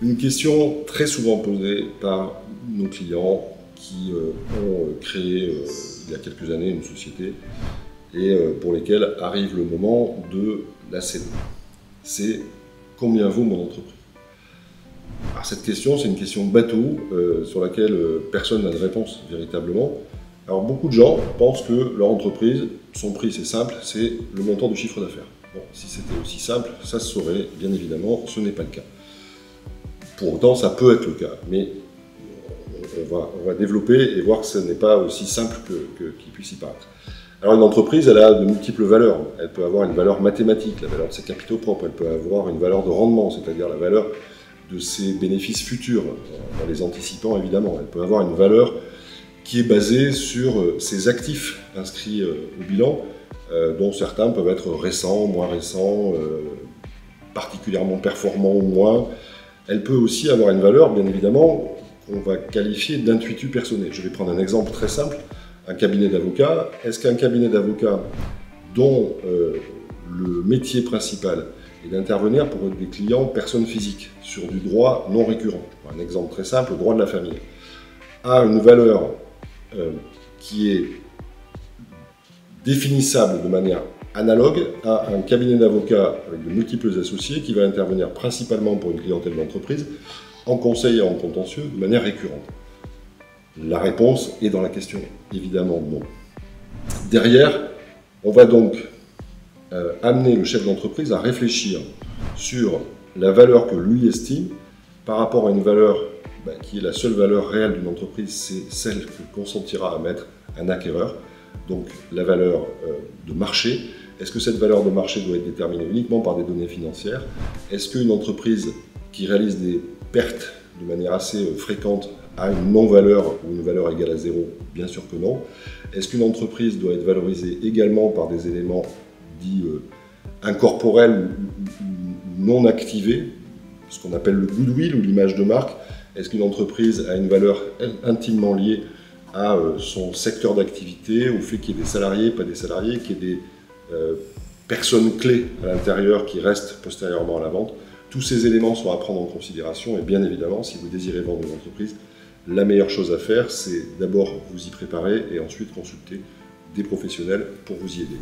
Une question très souvent posée par nos clients qui ont créé il y a quelques années une société et pour lesquels arrive le moment de la céder. C'est combien vaut mon entreprise? Alors cette question, c'est une question bateau sur laquelle personne n'a de réponse véritablement. Alors beaucoup de gens pensent que leur entreprise, son prix c'est simple, c'est le montant du chiffre d'affaires. Bon, si c'était aussi simple, ça se saurait, bien évidemment, ce n'est pas le cas. Pour autant, ça peut être le cas, mais on va développer et voir que ce n'est pas aussi simple qu'il puisse y paraître. Alors une entreprise, elle a de multiples valeurs. Elle peut avoir une valeur mathématique, la valeur de ses capitaux propres, elle peut avoir une valeur de rendement, c'est-à-dire la valeur de ses bénéfices futurs, en les anticipant évidemment. Elle peut avoir une valeur qui est basée sur ses actifs inscrits au bilan, dont certains peuvent être récents, moins récents, particulièrement performants ou moins. Elle peut aussi avoir une valeur, bien évidemment, qu'on va qualifier d'intuitu personnel. Je vais prendre un exemple très simple, un cabinet d'avocats. Est-ce qu'un cabinet d'avocats dont le métier principal est d'intervenir pour des clients personnes physiques sur du droit non récurrent, un exemple très simple, le droit de la famille, a une valeur qui est définissable de manière analogue à un cabinet d'avocats avec de multiples associés qui va intervenir principalement pour une clientèle d'entreprise en conseil et en contentieux de manière récurrente? La réponse est dans la question, évidemment non. Derrière, on va donc amener le chef d'entreprise à réfléchir sur la valeur que lui estime par rapport à une valeur qui est la seule valeur réelle d'une entreprise, c'est celle que consentira à mettre un acquéreur, donc la valeur de marché. Est-ce que cette valeur de marché doit être déterminée uniquement par des données financières? Est-ce qu'une entreprise qui réalise des pertes de manière assez fréquente a une non-valeur ou une valeur égale à zéro? Bien sûr que non. Est-ce qu'une entreprise doit être valorisée également par des éléments dits incorporels ou non activés, ce qu'on appelle le goodwill ou l'image de marque? Est-ce qu'une entreprise a une valeur intimement liée à son secteur d'activité, au fait qu'il y ait des salariés, pas des salariés, qu'il y ait des personnes clés à l'intérieur qui restent postérieurement à la vente? Tous ces éléments sont à prendre en considération et bien évidemment, si vous désirez vendre une entreprise, la meilleure chose à faire, c'est d'abord vous y préparer et ensuite consulter des professionnels pour vous y aider.